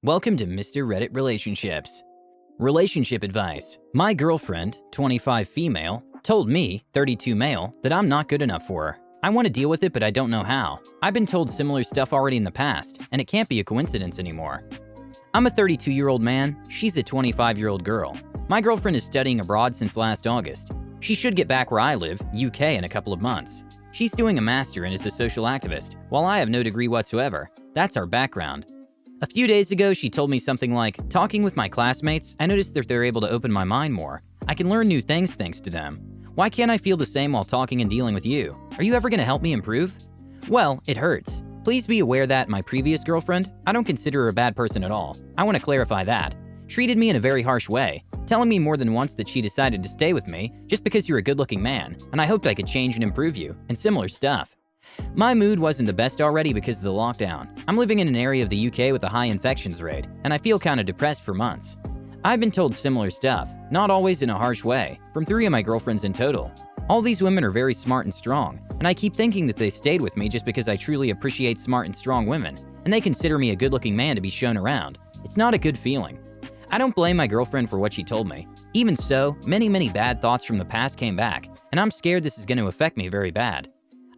Welcome to Mr. Reddit Relationships. Relationship advice. My girlfriend, 25 female, told me, 32 male, that I'm not good enough for her. I want to deal with it, but I don't know how. I've been told similar stuff already in the past, and it can't be a coincidence anymore. I'm a 32-year-old man, she's a 25-year-old girl. My girlfriend is studying abroad since last August. She should get back where I live, UK, in a couple of months. She's doing a master and is a social activist, while I have no degree whatsoever. That's our background. A few days ago, she told me something like, talking with my classmates, I noticed that they're able to open my mind more. I can learn new things thanks to them. Why can't I feel the same while talking and dealing with you? Are you ever going to help me improve? Well, it hurts. Please be aware that my previous girlfriend, I don't consider her a bad person at all. I want to clarify that. Treated me in a very harsh way, telling me more than once that she decided to stay with me just because you're a good-looking man, and I hoped I could change and improve you, and similar stuff. My mood wasn't the best already because of the lockdown. I'm living in an area of the UK with a high infections rate, and I feel kind of depressed for months. I've been told similar stuff, not always in a harsh way, from 3 of my girlfriends in total. All these women are very smart and strong, and I keep thinking that they stayed with me just because I truly appreciate smart and strong women, and they consider me a good-looking man to be shown around. It's not a good feeling. I don't blame my girlfriend for what she told me. Even so, many bad thoughts from the past came back, and I'm scared this is going to affect me very bad.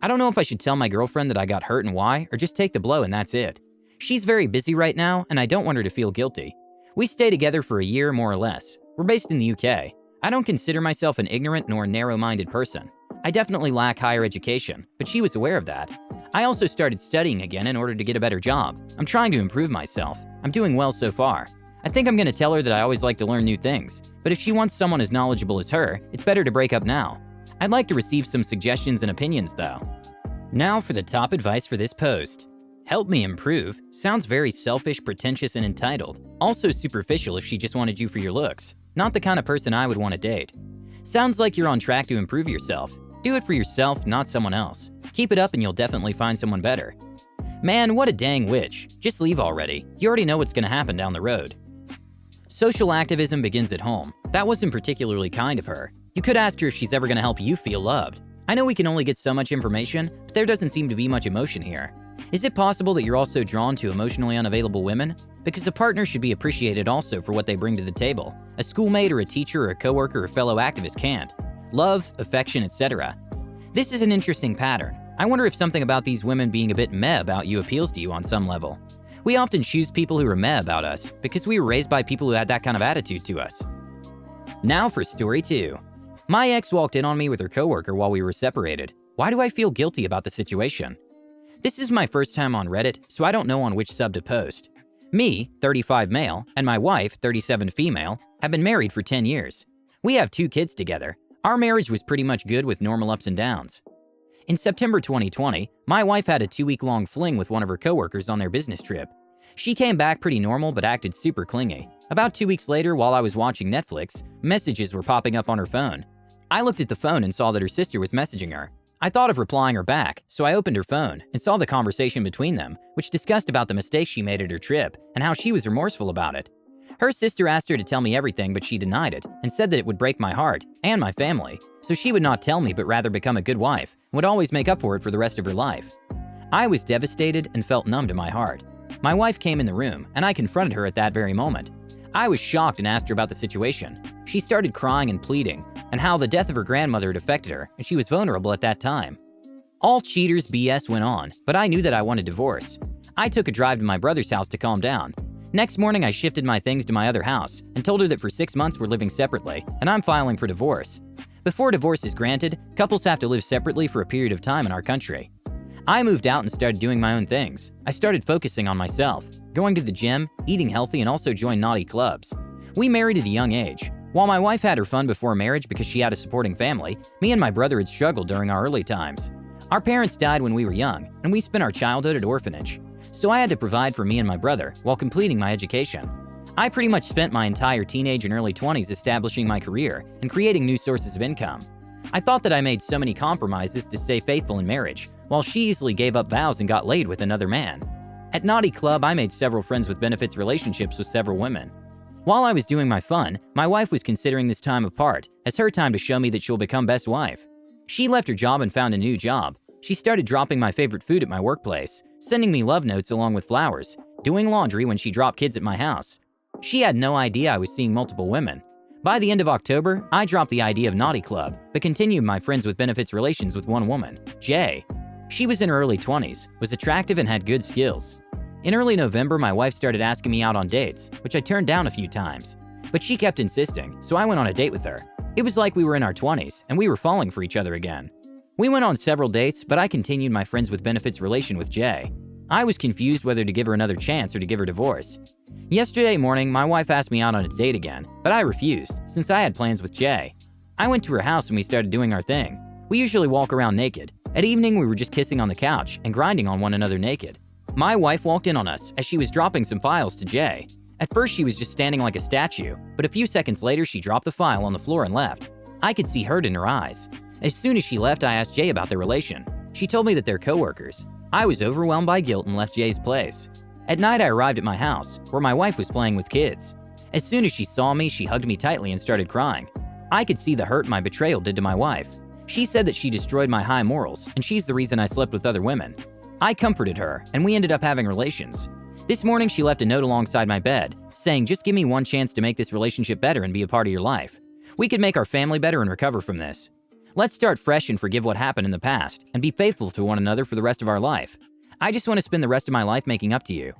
I don't know if I should tell my girlfriend that I got hurt and why, or just take the blow and that's it. She's very busy right now, and I don't want her to feel guilty. We stay together for a year, more or less. We're based in the UK. I don't consider myself an ignorant nor narrow-minded person. I definitely lack higher education, but she was aware of that. I also started studying again in order to get a better job. I'm trying to improve myself. I'm doing well so far. I think I'm going to tell her that I always like to learn new things, but if she wants someone as knowledgeable as her, it's better to break up now. I'd like to receive some suggestions and opinions though. Now for the top advice for this post. Help me improve sounds very selfish, pretentious, and entitled. Also superficial if she just wanted you for your looks. Not the kind of person I would want to date. Sounds like you're on track to improve yourself. Do it for yourself, not someone else. Keep it up and you'll definitely find someone better. Man, what a dang witch. Just leave already. You already know what's going to happen down the road. Social activism begins at home. That wasn't particularly kind of her. You could ask her if she's ever going to help you feel loved. I know we can only get so much information, but there doesn't seem to be much emotion here. Is it possible that you're also drawn to emotionally unavailable women? Because a partner should be appreciated also for what they bring to the table. A schoolmate or a teacher or a coworker or fellow activist can't. Love, affection, etc. This is an interesting pattern. I wonder if something about these women being a bit meh about you appeals to you on some level. We often choose people who are meh about us because we were raised by people who had that kind of attitude to us. Now for story 2. My ex walked in on me with her coworker while we were separated. Why do I feel guilty about the situation? This is my first time on Reddit, so I don't know on which sub to post. Me, 35 male, and my wife, 37 female, have been married for 10 years. We have 2 kids together. Our marriage was pretty much good with normal ups and downs. In September 2020, my wife had a 2-week-long fling with one of her coworkers on their business trip. She came back pretty normal but acted super clingy. About 2 weeks later, while I was watching Netflix, messages were popping up on her phone. I looked at the phone and saw that her sister was messaging her. I thought of replying her back, so I opened her phone and saw the conversation between them, which discussed about the mistakes she made at her trip and how she was remorseful about it. Her sister asked her to tell me everything, but she denied it and said that it would break my heart and my family, so she would not tell me but rather become a good wife and would always make up for it for the rest of her life. I was devastated and felt numb to my heart. My wife came in the room and I confronted her at that very moment. I was shocked and asked her about the situation. She started crying and pleading, and how the death of her grandmother had affected her, and she was vulnerable at that time. All cheaters BS went on, but I knew that I wanted divorce. I took a drive to my brother's house to calm down. Next morning, I shifted my things to my other house and told her that for 6 months we're living separately, and I'm filing for divorce. Before divorce is granted, couples have to live separately for a period of time in our country. I moved out and started doing my own things. I started focusing on myself, going to the gym, eating healthy, and also joined naughty clubs. We married at a young age. While my wife had her fun before marriage because she had a supporting family, me and my brother had struggled during our early times. Our parents died when we were young, and we spent our childhood at orphanage. So I had to provide for me and my brother while completing my education. I pretty much spent my entire teenage and early 20s establishing my career and creating new sources of income. I thought that I made so many compromises to stay faithful in marriage, while she easily gave up vows and got laid with another man. At Naughty Club, I made several friends with benefits relationships with several women. While I was doing my fun, my wife was considering this time apart as her time to show me that she'll become best wife. She left her job and found a new job. She started dropping my favorite food at my workplace, sending me love notes along with flowers, doing laundry when she dropped kids at my house. She had no idea I was seeing multiple women. By the end of October, I dropped the idea of naughty club, but continued my friends with benefits relations with one woman, Jay. She was in her early 20s, was attractive and had good skills. In early November, my wife started asking me out on dates, which I turned down a few times. But she kept insisting, so I went on a date with her. It was like we were in our 20s, and we were falling for each other again. We went on several dates, but I continued my friends with benefits relation with Jay. I was confused whether to give her another chance or to give her divorce. Yesterday morning, my wife asked me out on a date again, but I refused, since I had plans with Jay. I went to her house and we started doing our thing. We usually walk around naked. At evening, we were just kissing on the couch and grinding on one another naked. My wife walked in on us as she was dropping some files to Jay. At first, she was just standing like a statue, but a few seconds later, she dropped the file on the floor and left. I could see hurt in her eyes. As soon as she left, I asked Jay about their relation. She told me that they're coworkers. I was overwhelmed by guilt and left Jay's place. At night, I arrived at my house, where my wife was playing with kids. As soon as she saw me, she hugged me tightly and started crying. I could see the hurt my betrayal did to my wife. She said that she destroyed my high morals, and she's the reason I slept with other women. I comforted her, and we ended up having relations. This morning, she left a note alongside my bed, saying, "Just give me one chance to make this relationship better and be a part of your life. We could make our family better and recover from this. Let's start fresh and forgive what happened in the past, and be faithful to one another for the rest of our life. I just want to spend the rest of my life making up to you."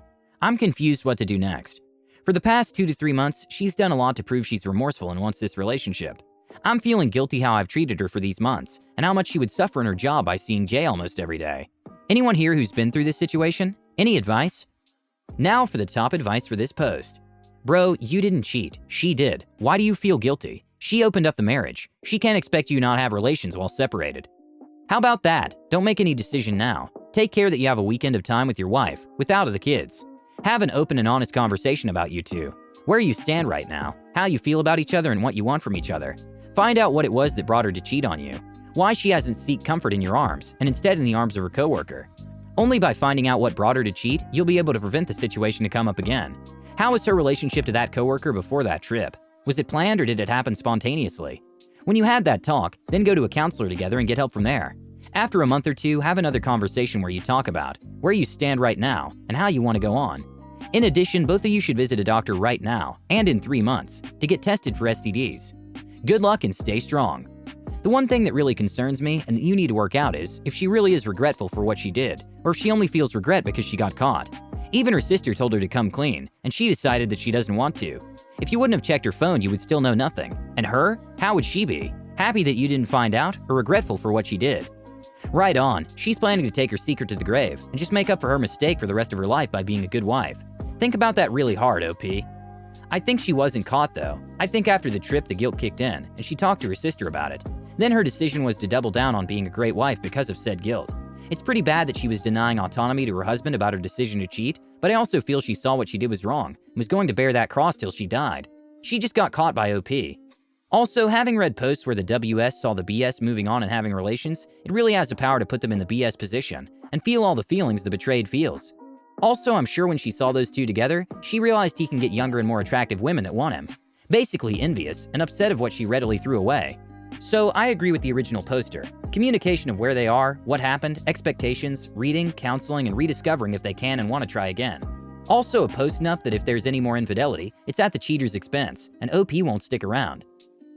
I'm confused what to do next. For the past 2 to 3 months, she's done a lot to prove she's remorseful and wants this relationship. I'm feeling guilty how I've treated her for these months, and how much she would suffer in her job by seeing Jay almost every day. Anyone here who's been through this situation? Any advice? Now for the top advice for this post. Bro, you didn't cheat. She did. Why do you feel guilty? She opened up the marriage. She can't expect you not have relations while separated. How about that? Don't make any decision now. Take care that you have a weekend of time with your wife, without the kids. Have an open and honest conversation about you two. Where you stand right now, how you feel about each other and what you want from each other. Find out what it was that brought her to cheat on you. Why she hasn't sought comfort in your arms, and instead in the arms of her coworker. Only by finding out what brought her to cheat, you'll be able to prevent the situation to come up again. How was her relationship to that coworker before that trip? Was it planned or did it happen spontaneously? When you had that talk, then go to a counselor together and get help from there. After a month or two, have another conversation where you talk about where you stand right now and how you want to go on. In addition, both of you should visit a doctor right now and in 3 months to get tested for STDs. Good luck and stay strong. The one thing that really concerns me and that you need to work out is if she really is regretful for what she did, or if she only feels regret because she got caught. Even her sister told her to come clean, and she decided that she doesn't want to. If you wouldn't have checked her phone, you would still know nothing. And her? How would she be? Happy that you didn't find out, or regretful for what she did? Right on, she's planning to take her secret to the grave and just make up for her mistake for the rest of her life by being a good wife. Think about that really hard, OP. I think she wasn't caught though. I think after the trip the guilt kicked in and she talked to her sister about it. Then her decision was to double down on being a great wife because of said guilt. It's pretty bad that she was denying autonomy to her husband about her decision to cheat, but I also feel she saw what she did was wrong and was going to bear that cross till she died. She just got caught by OP. Also, having read posts where the WS saw the BS moving on and having relations, it really has the power to put them in the BS position and feel all the feelings the betrayed feels. Also, I'm sure when she saw those two together, she realized he can get younger and more attractive women that want him. Basically envious and upset of what she readily threw away. So I agree with the original poster. Communication of where they are, what happened, expectations, reading, counseling, and rediscovering if they can and want to try again. Also a post enough that if there's any more infidelity, it's at the cheater's expense, and OP won't stick around.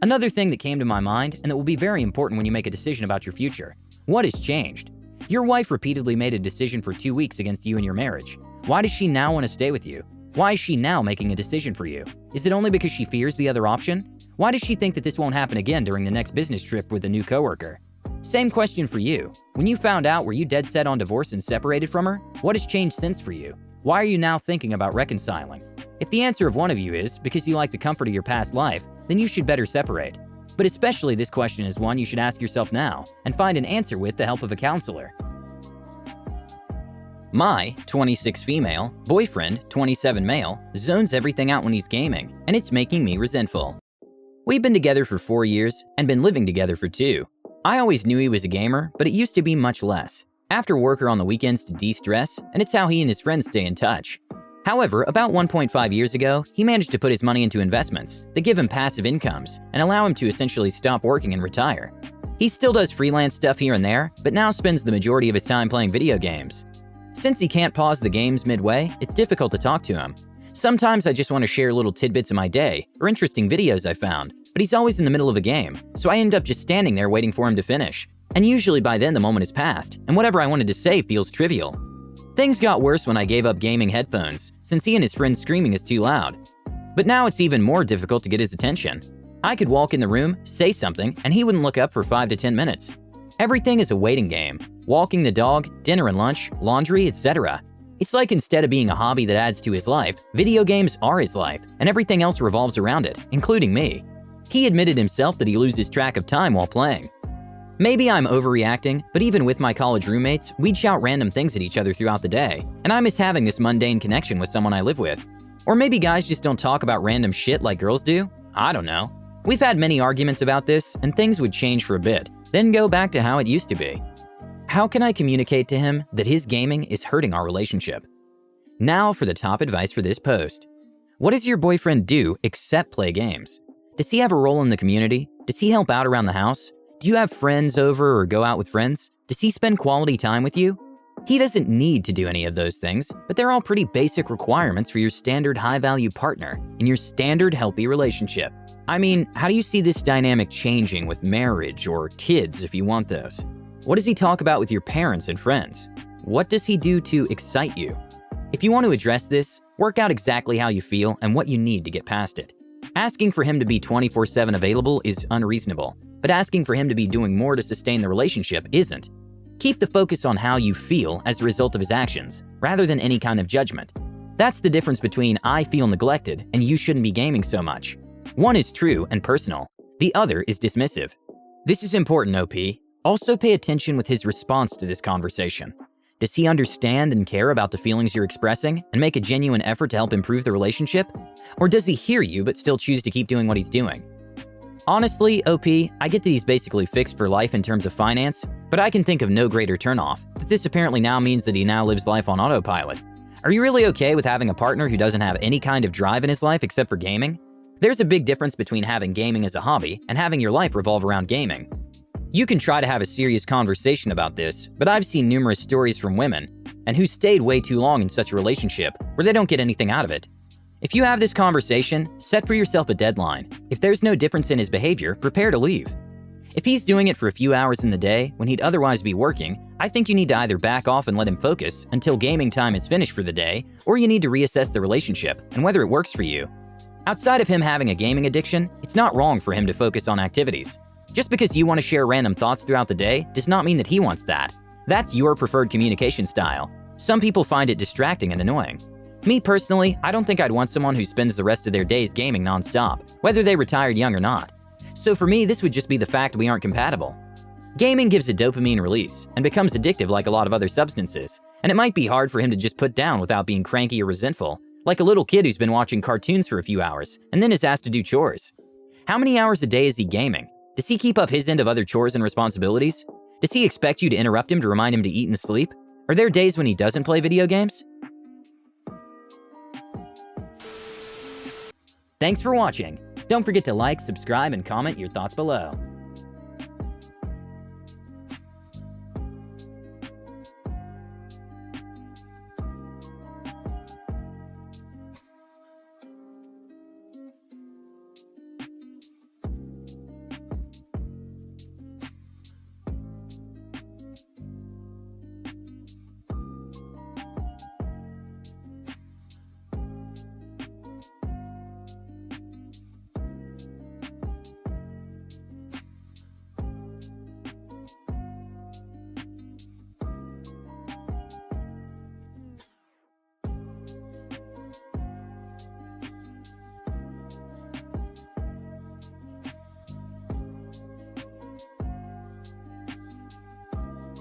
Another thing that came to my mind, and that will be very important when you make a decision about your future. What has changed? Your wife repeatedly made a decision for 2 weeks against you and your marriage. Why does she now want to stay with you? Why is she now making a decision for you? Is it only because she fears the other option? Why does she think that this won't happen again during the next business trip with a new coworker? Same question for you. When you found out, were you dead set on divorce and separated from her? What has changed since for you? Why are you now thinking about reconciling? If the answer of one of you is because you like the comfort of your past life, then you should better separate. But especially this question is one you should ask yourself now and find an answer with the help of a counselor. My 26 female boyfriend, 27 male, zones everything out when he's gaming, and it's making me resentful. We've been together for 4 years and been living together for 2. I always knew he was a gamer, but it used to be much less. After work or on the weekends to de-stress, and it's how he and his friends stay in touch. However, about 1.5 years ago, he managed to put his money into investments that give him passive incomes and allow him to essentially stop working and retire. He still does freelance stuff here and there, but now spends the majority of his time playing video games. Since he can't pause the games midway, it's difficult to talk to him. Sometimes I just want to share little tidbits of my day or interesting videos I found, but he's always in the middle of a game, so I end up just standing there waiting for him to finish. And usually by then the moment has passed, and whatever I wanted to say feels trivial. Things got worse when I gave up gaming headphones, since he and his friends screaming is too loud. But now it's even more difficult to get his attention. I could walk in the room, say something, and he wouldn't look up for 5 to 10 minutes. Everything is a waiting game. Walking the dog, dinner and lunch, laundry, etc. It's like instead of being a hobby that adds to his life, video games are his life, and everything else revolves around it, including me. He admitted himself that he loses track of time while playing. Maybe I'm overreacting, but even with my college roommates, we'd shout random things at each other throughout the day, and I miss having this mundane connection with someone I live with. Or maybe guys just don't talk about random shit like girls do? I don't know. We've had many arguments about this, and things would change for a bit, then go back to how it used to be. How can I communicate to him that his gaming is hurting our relationship? Now for the top advice for this post. What does your boyfriend do except play games? Does he have a role in the community? Does he help out around the house? Do you have friends over or go out with friends? Does he spend quality time with you? He doesn't need to do any of those things, but they're all pretty basic requirements for your standard high-value partner in your standard healthy relationship. I mean, how do you see this dynamic changing with marriage or kids if you want those? What does he talk about with your parents and friends? What does he do to excite you? If you want to address this, work out exactly how you feel and what you need to get past it. Asking for him to be 24/7 available is unreasonable, but asking for him to be doing more to sustain the relationship isn't. Keep the focus on how you feel as a result of his actions, rather than any kind of judgment. That's the difference between I feel neglected and you shouldn't be gaming so much. One is true and personal. The other is dismissive. This is important, OP. Also pay attention with his response to this conversation. Does he understand and care about the feelings you're expressing and make a genuine effort to help improve the relationship? Or does he hear you but still choose to keep doing what he's doing? Honestly, OP, I get that he's basically fixed for life in terms of finance, but I can think of no greater turnoff that this apparently now means that he now lives life on autopilot. Are you really okay with having a partner who doesn't have any kind of drive in his life except for gaming? There's a big difference between having gaming as a hobby and having your life revolve around gaming. You can try to have a serious conversation about this, but I've seen numerous stories from women, and who stayed way too long in such a relationship where they don't get anything out of it. If you have this conversation, set for yourself a deadline. If there's no difference in his behavior, prepare to leave. If he's doing it for a few hours in the day when he'd otherwise be working, I think you need to either back off and let him focus until gaming time is finished for the day, or you need to reassess the relationship and whether it works for you. Outside of him having a gaming addiction, it's not wrong for him to focus on activities. Just because you want to share random thoughts throughout the day does not mean that he wants that. That's your preferred communication style. Some people find it distracting and annoying. Me personally, I don't think I'd want someone who spends the rest of their days gaming nonstop, whether they retired young or not. So for me, this would just be the fact we aren't compatible. Gaming gives a dopamine release and becomes addictive like a lot of other substances, and it might be hard for him to just put down without being cranky or resentful, like a little kid who's been watching cartoons for a few hours and then is asked to do chores. How many hours a day is he gaming? Does he keep up his end of other chores and responsibilities? Does he expect you to interrupt him to remind him to eat and sleep? Are there days when he doesn't play video games? Thanks for watching. Don't forget to like, subscribe, and comment your thoughts below.